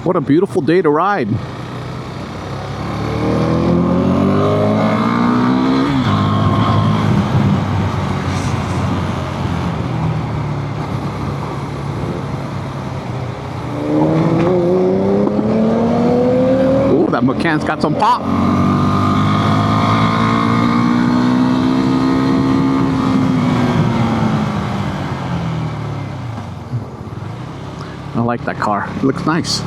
What a beautiful day to ride. Oh, that Macan's got some pop. I like that car. It looks nice.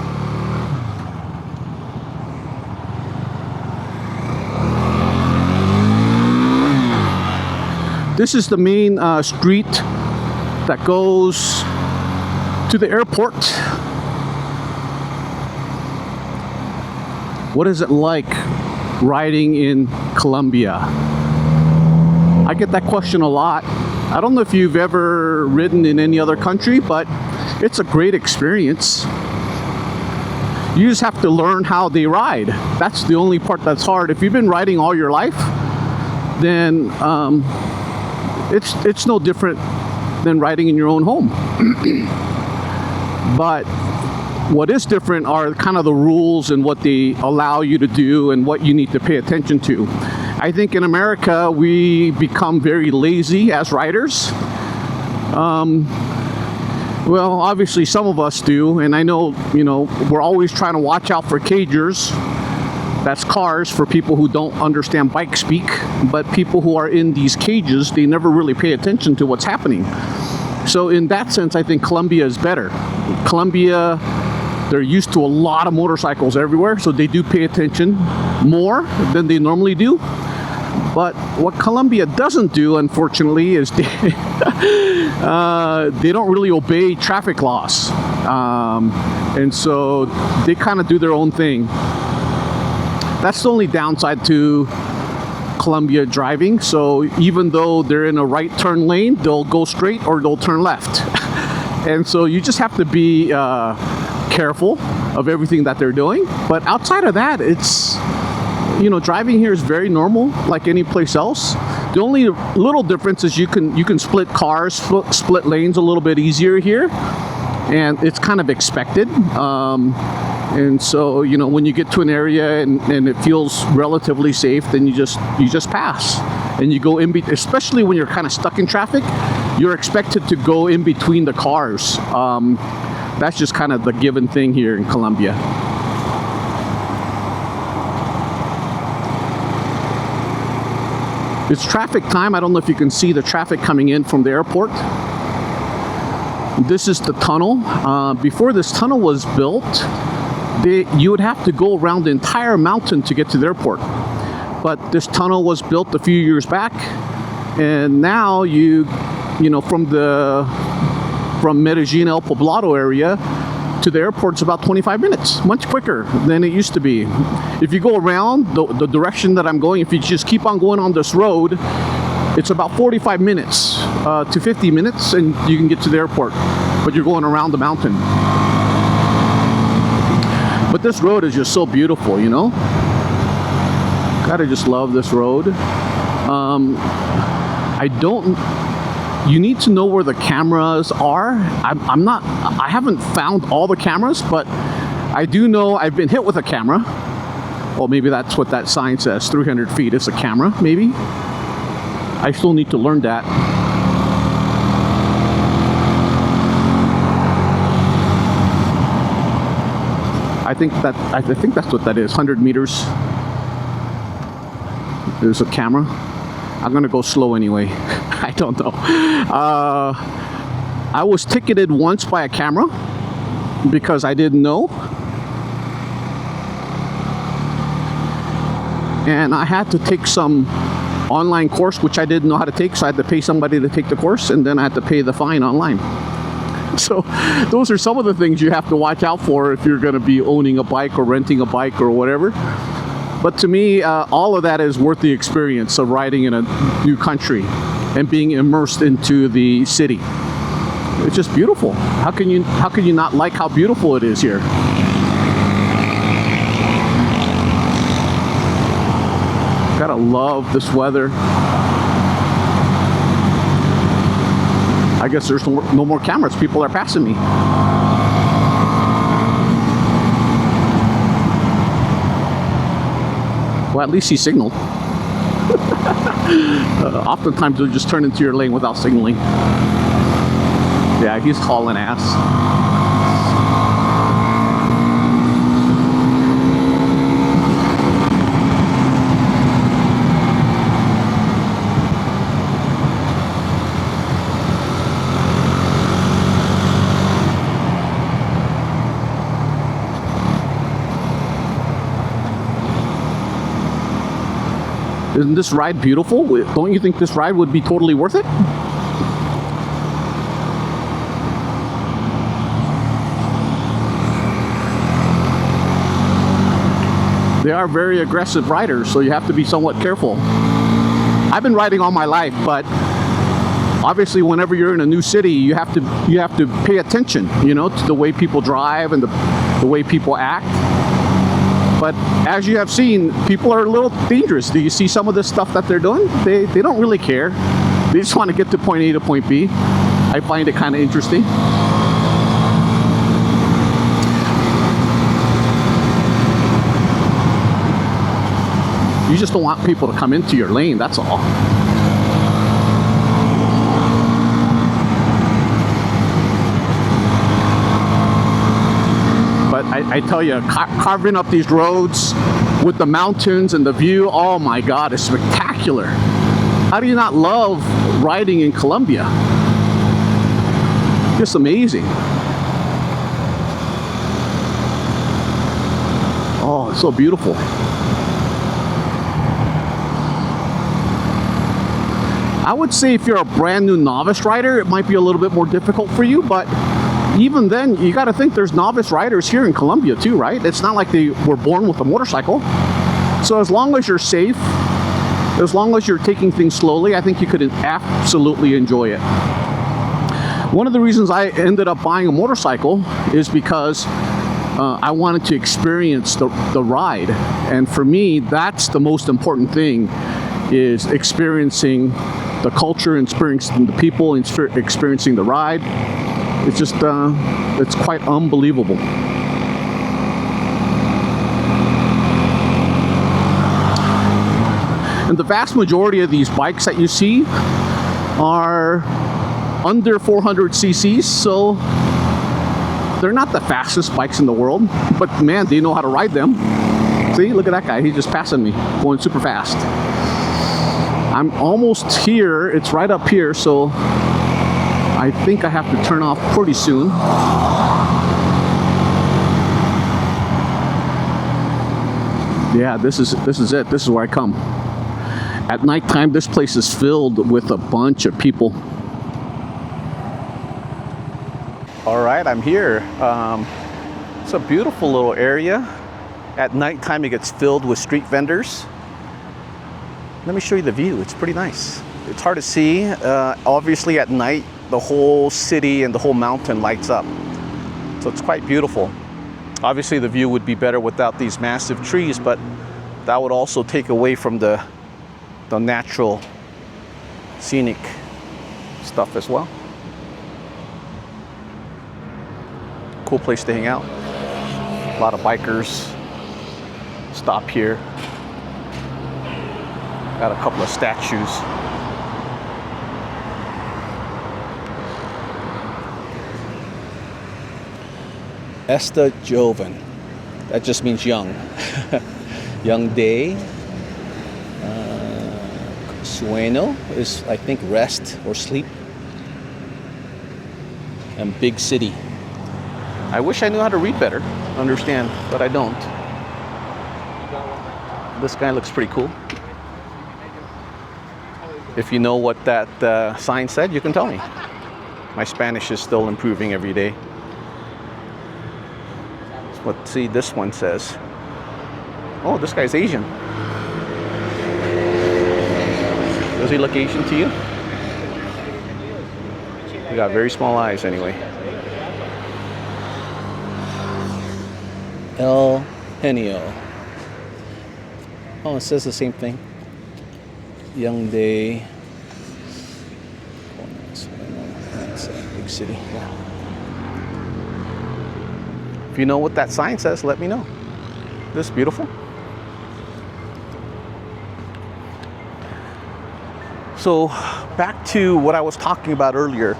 This is the main street that goes to the airport. What is it like riding in Colombia? I get that question a lot. I don't know if you've ever ridden in any other country, but it's a great experience. You just have to learn how they ride. That's the only part that's hard. If you've been riding all your life, then it's no different than riding in your own home. But what is different are kind of the rules and what they allow you to do and what you need to pay attention to. I think in America we become very lazy as riders. Well, obviously some of us do, and I know, we're always trying to watch out for cagers. That's cars for people who don't understand bike speak, but people who are in these cages, they never really pay attention to what's happening. So in that sense, I think Colombia is better. Colombia, they're used to a lot of motorcycles everywhere, so they do pay attention more than they normally do. But what Colombia doesn't do, unfortunately, is they don't really obey traffic laws. And so they kind of do their own thing. That's the only downside to Colombia driving. So even though they're in a right turn lane, they'll go straight or they'll turn left. And so you just have to be careful of everything that they're doing. But outside of that, it's, driving here is very normal, like any place else. The only little difference is you can split cars, split lanes a little bit easier here, and it's kind of expected. And so, when you get to an area and it feels relatively safe, then you just pass and you go in especially when you're kind of stuck in traffic, you're expected to go in between the cars. That's just kind of the given thing here in Colombia. It's traffic time. I don't know if you can see the traffic coming in from the airport. This is the tunnel. Before this tunnel was built, you would have to go around the entire mountain to get to the airport. But this tunnel was built a few years back, and now from Medellin, El Poblado area to the airport's about 25 minutes, much quicker than it used to be. If you go around the direction that I'm going, if you just keep on going on this road, it's about 45 minutes to 50 minutes and you can get to the airport, but you're going around the mountain. But this road is just so beautiful, Gotta just love this road. You need to know where the cameras are. I haven't found all the cameras, but I do know I've been hit with a camera. Well, maybe that's what that sign says, 300 feet is a camera, maybe. I still need to learn that. I think that's what that is, 100 meters. There's a camera. I'm gonna go slow anyway. I don't know. I was ticketed once by a camera because I didn't know. And I had to take some online course, which I didn't know how to take, so I had to pay somebody to take the course, and then I had to pay the fine online. So those are some of the things you have to watch out for if you're gonna be owning a bike or renting a bike or whatever. But to me, all of that is worth the experience of riding in a new country and being immersed into the city. It's just beautiful. How can you not like how beautiful it is here? Gotta love this weather. I guess there's no more cameras. People are passing me. Well, at least he signaled. Oftentimes they'll just turn into your lane without signaling. Yeah, he's hauling ass. Isn't this ride beautiful? Don't you think this ride would be totally worth it? They are very aggressive riders, so you have to be somewhat careful. I've been riding all my life, but obviously whenever you're in a new city, you have to pay attention, you know, to the way people drive and the way people act. But as you have seen, people are a little dangerous. Do you see some of the stuff that they're doing? They don't really care. They just want to get to point A to point B. I find it kind of interesting. You just don't want people to come into your lane, that's all. But I tell you, carving up these roads with the mountains and the view, oh my God, it's spectacular. How do you not love riding in Colombia? Just amazing. Oh, it's so beautiful. I would say if you're a brand new novice rider, it might be a little bit more difficult for you, but even then, you got to think there's novice riders here in Colombia too, right? It's not like they were born with a motorcycle. So as long as you're safe, as long as you're taking things slowly, I think you could absolutely enjoy it. One of the reasons I ended up buying a motorcycle is because I wanted to experience the ride. And for me, that's the most important thing, is experiencing the culture, experiencing the people, experiencing the ride. It's just, it's quite unbelievable. And the vast majority of these bikes that you see are under 400 cc's, so they're not the fastest bikes in the world, but man, they know how to ride them. See, look at that guy, he's just passing me, going super fast. I'm almost here, it's right up here, so I think I have to turn off pretty soon. Yeah, this is it. This is where I come. At nighttime, this place is filled with a bunch of people. All right, I'm here. It's a beautiful little area. At nighttime, it gets filled with street vendors. Let me show you the view. It's pretty nice. It's hard to see. Obviously, at night, the whole city and the whole mountain lights up. So it's quite beautiful. Obviously, the view would be better without these massive trees, but that would also take away from the natural scenic stuff as well. Cool place to hang out. A lot of bikers stop here. Got a couple of statues. Esta Joven. That just means young. Young day. Sueño is, I think, rest or sleep. And big city. I wish I knew how to read better, understand, but I don't. This guy looks pretty cool. If you know what that sign said, you can tell me. My Spanish is still improving every day. Let's see, this one says, oh, this guy's Asian. Does he look Asian to you? He got very small eyes anyway. El Genio. Oh, it says the same thing. Young day. That's a big city. Yeah. If you know what that sign says, let me know. This is beautiful. So back to what I was talking about earlier.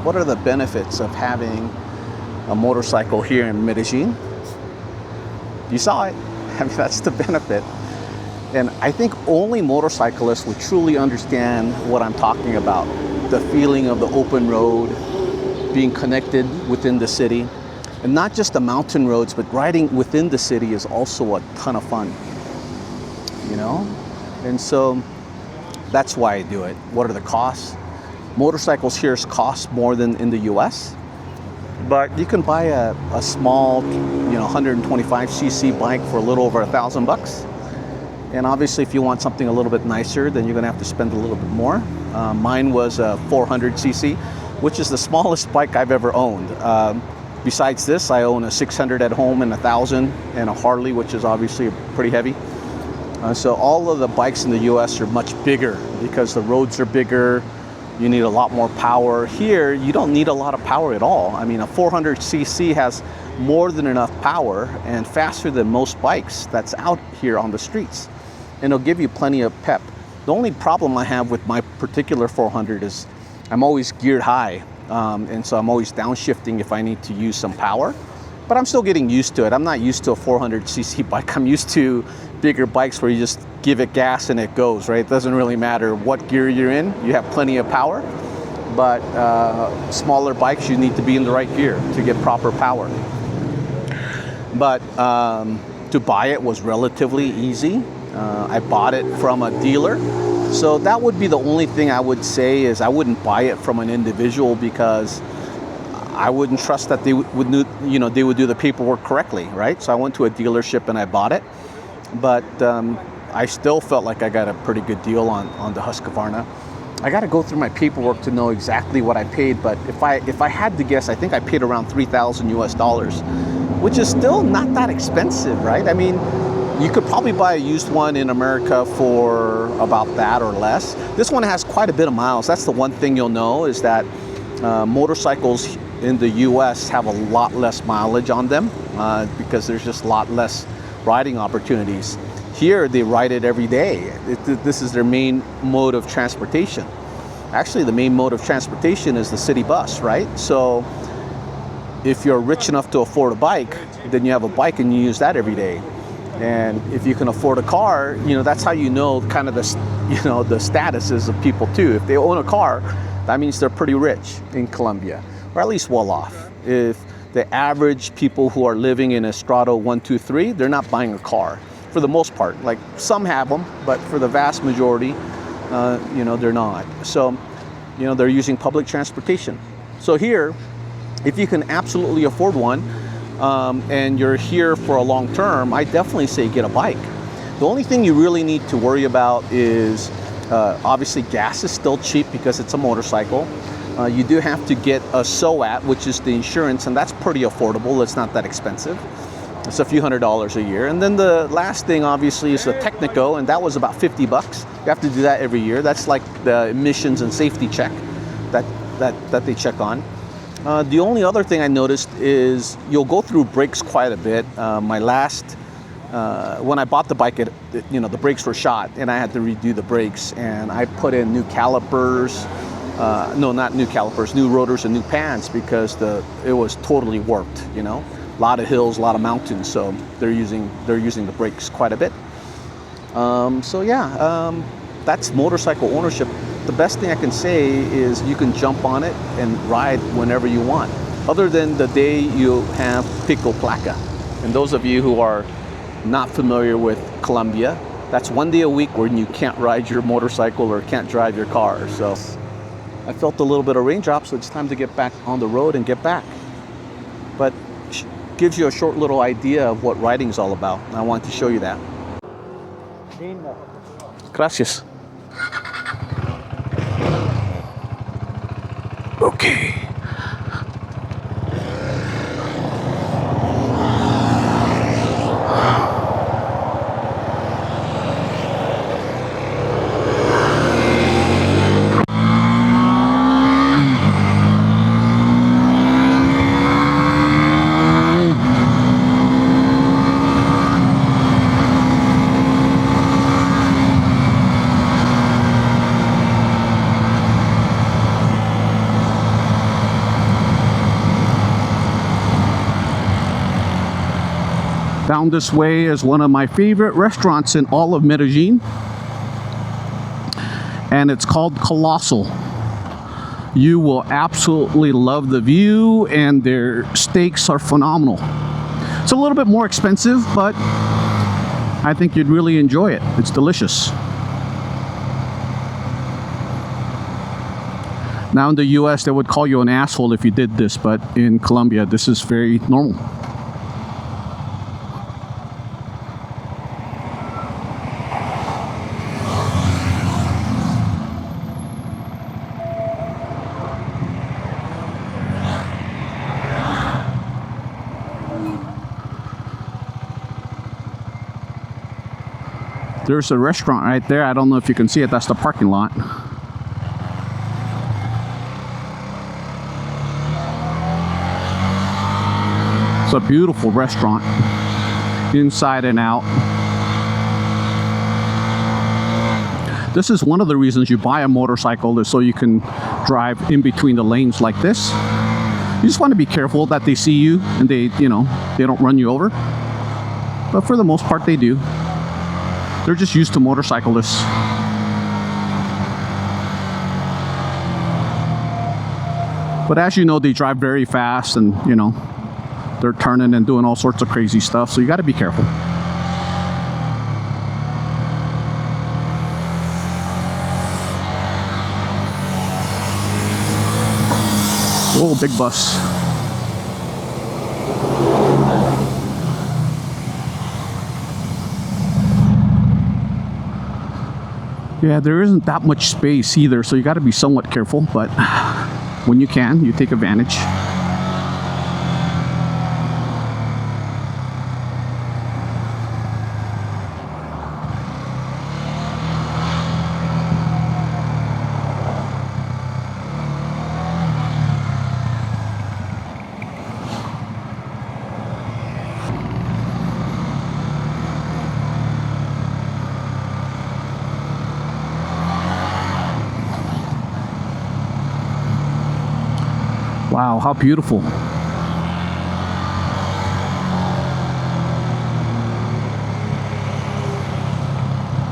What are the benefits of having a motorcycle here in Medellin? You saw it. I mean, that's the benefit. And I think only motorcyclists would truly understand what I'm talking about. The feeling of the open road, being connected within the city. And not just the mountain roads, but riding within the city is also a ton of fun, you know? And so that's why I do it. What are the costs? Motorcycles here cost more than in the US, but you can buy a small, 125cc bike for a little over $1,000. And obviously if you want something a little bit nicer, then you're gonna have to spend a little bit more. Mine was a 400cc, which is the smallest bike I've ever owned. Besides this, I own a 600 at home and a 1,000 and a Harley, which is obviously pretty heavy. So all of the bikes in the US are much bigger because the roads are bigger. You need a lot more power. Here, you don't need a lot of power at all. I mean, a 400cc has more than enough power and faster than most bikes that's out here on the streets. And it'll give you plenty of pep. The only problem I have with my particular 400 is I'm always geared high. And so I'm always downshifting if I need to use some power. But I'm still getting used to it. I'm not used to a 400cc bike. I'm used to bigger bikes where you just give it gas and it goes, right? It doesn't really matter what gear you're in. You have plenty of power. But smaller bikes, you need to be in the right gear to get proper power. But to buy it was relatively easy. I bought it from a dealer. So that would be the only thing I would say is I wouldn't buy it from an individual because I wouldn't trust that they would do the paperwork correctly, right? So I went to a dealership and I bought it. But I still felt like I got a pretty good deal on the Husqvarna. I got to go through my paperwork to know exactly what I paid, but if I had to guess, I think I paid around $3,000 US, which is still not that expensive, right? I mean, you could probably buy a used one in America for about that or less. This one has quite a bit of miles. That's the one thing you'll know is that motorcycles in the US have a lot less mileage on them because there's just a lot less riding opportunities. Here, they ride it every day. This is their main mode of transportation. Actually, the main mode of transportation is the city bus, right? So if you're rich enough to afford a bike, then you have a bike and you use that every day. And if you can afford a car, that's how you know kind of the statuses of people too. If they own a car, that means they're pretty rich in Colombia, or at least well off. If the average people who are living in Estrato 1, 2, 3, they're not buying a car for the most part. Like some have them, but for the vast majority, they're not. So, they're using public transportation. So here, if you can absolutely afford one, and you're here for a long term, I definitely say get a bike. The only thing you really need to worry about is obviously gas is still cheap because it's a motorcycle. You do have to get a SOAT, which is the insurance, and that's pretty affordable. It's not that expensive. It's a few $100s a year. And then the last thing obviously is the Technico, and that was about $50. You have to do that every year. That's like the emissions and safety check that they check on. The only other thing I noticed is you'll go through brakes quite a bit. When I bought the bike, the brakes were shot and I had to redo the brakes, and I put in new calipers, new rotors and new pans because it was totally warped, A lot of hills, a lot of mountains, so they're using the brakes quite a bit. That's motorcycle ownership. The best thing I can say is you can jump on it and ride whenever you want, other than the day you have pico placa. And those of you who are not familiar with Colombia, that's one day a week when you can't ride your motorcycle or can't drive your car. So I felt a little bit of raindrops, so it's time to get back on the road and get back. But gives you a short little idea of what riding is all about. And I want to show you that. Gracias. Okay. Down this way is one of my favorite restaurants in all of Medellin, and it's called Colossal. You will absolutely love the view, and their steaks are phenomenal. It's a little bit more expensive, but I think you'd really enjoy it. It's delicious. Now in the US, they would call you an asshole if you did this, but in Colombia, this is very normal. There's a restaurant right there. I don't know if you can see it. That's the parking lot. It's a beautiful restaurant, inside and out. This is one of the reasons you buy a motorcycle, is so you can drive in between the lanes like this. You just want to be careful that they see you and they don't run you over. But for the most part, they do. They're just used to motorcyclists. But as you know, they drive very fast, and they're turning and doing all sorts of crazy stuff, so you got to be careful. Oh, big bus. Yeah, there isn't that much space either, so you got to be somewhat careful, but when you can, you take advantage. Wow, how beautiful.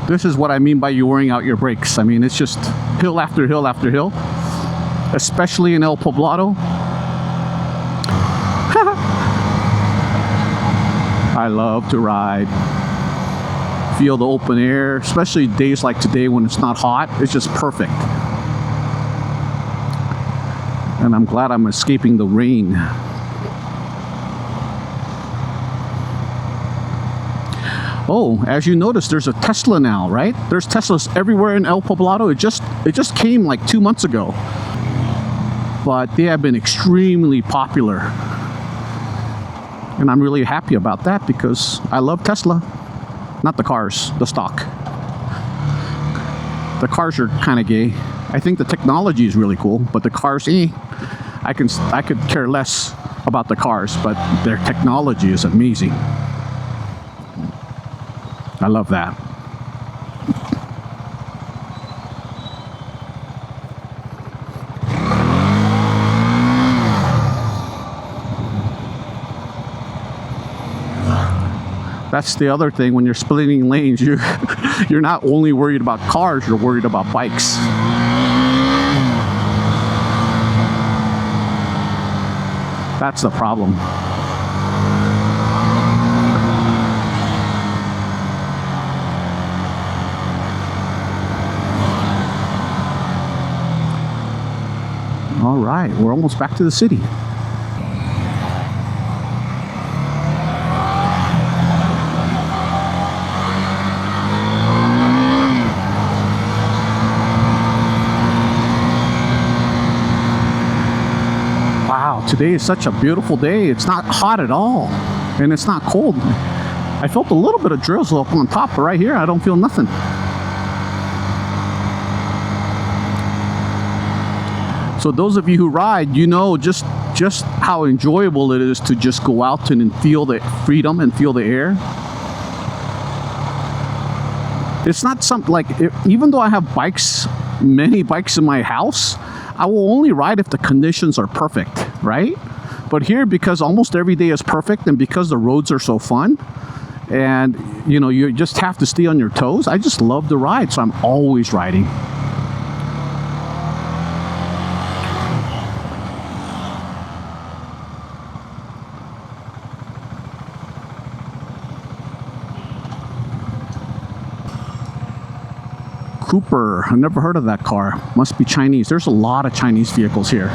This is what I mean by you wearing out your brakes. I mean, it's just hill after hill after hill, especially in El Poblado. I love to ride. Feel the open air, especially days like today when it's not hot. It's just perfect. And I'm glad I'm escaping the rain. Oh, as you notice, there's a Tesla now, right? There's Teslas everywhere in El Poblado. It just came like 2 months ago. But they have been extremely popular. And I'm really happy about that because I love Tesla. Not the cars, the stock. The cars are kind of gay. I think the technology is really cool, but the cars, I could care less about the cars, but their technology is amazing. I love that. That's the other thing, when you're splitting lanes, you're not only worried about cars, you're worried about bikes. That's the problem. All right, we're almost back to the city. Today is such a beautiful day. It's not hot at all, and it's not cold. I felt a little bit of drizzle up on top, but right here I don't feel nothing. So those of you who ride, you know just how enjoyable it is to just go out and feel the freedom and feel the air. It's not something like, even though I have bikes, many bikes in my house, I will only ride if the conditions are perfect, right? But here, because almost every day is perfect and because the roads are so fun, and you know, you just have to stay on your toes. I just love the ride, so I'm always riding. Cooper, I've never heard of that car. Must be Chinese. There's a lot of Chinese vehicles here.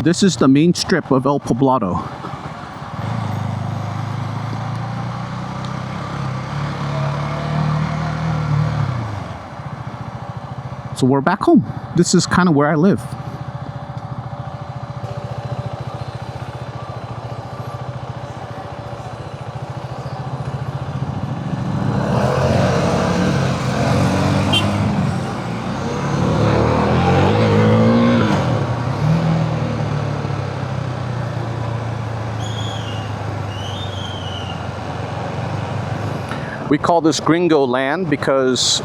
This is the main strip of El Poblado. So we're back home. This is kind of where I live. We call this Gringo Land because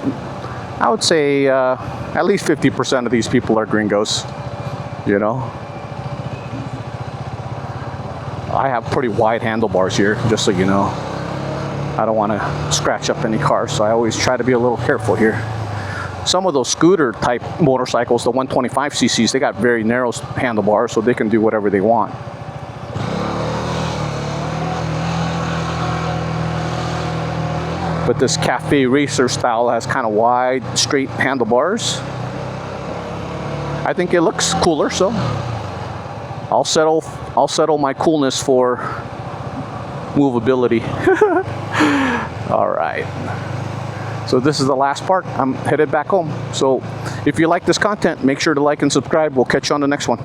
I would say at least 50% of these people are gringos, you know. I have pretty wide handlebars here, just so you know. I don't want to scratch up any cars, so I always try to be a little careful here. Some of those scooter type motorcycles, the 125 cc's, they got very narrow handlebars, so they can do whatever they want. But this cafe racer style has kind of wide, straight handlebars. I think it looks cooler, so I'll settle my coolness for movability. All right. So this is the last part. I'm headed back home. So if you like this content, make sure to like and subscribe. We'll catch you on the next one.